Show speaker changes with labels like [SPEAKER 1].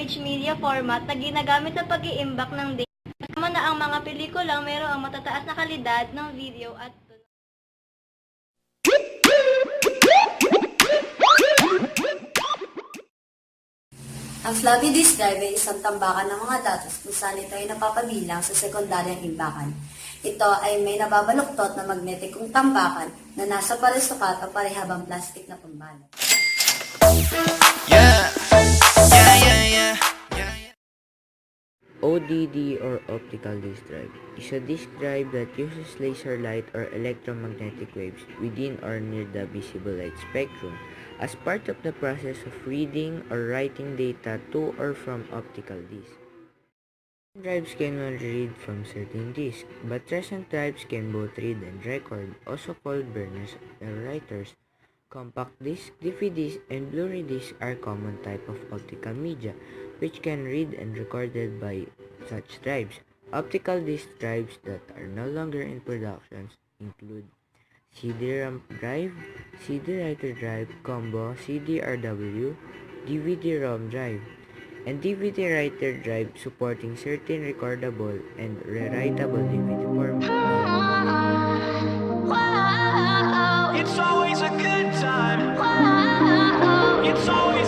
[SPEAKER 1] storage media format na ginagamit sa pag-iimbak ng data. Kasama na ang mga pelikulang mayroong matataas na kalidad ng video at tunog.
[SPEAKER 2] Ang floppy disk drive ay isang tambakan ng mga datos kung saan ito ay napapabilang sa sekundaryang imbakan. Ito ay may nababaluktot na magnetikong tambakan na nasa paresukat o parehabang plastic na pambalot.
[SPEAKER 3] ODD or Optical Disk Drive is a disk drive that uses laser light or electromagnetic waves within or near the visible light spectrum as part of the process of reading or writing data to or from optical disks. Drives can only read from certain disks, but recent drives can both read and record, also called burners or writers. Compact discs, DVDs, and Blu-ray discs are common type of optical media, which can read and recorded by such drives. Optical disc drives that are no longer in production include CD-ROM drive, CD-writer drive, combo, CD-RW, DVD-ROM drive, and DVD-writer drive supporting certain recordable and rewritable DVD formats.
[SPEAKER 4] It's always a good time. It's always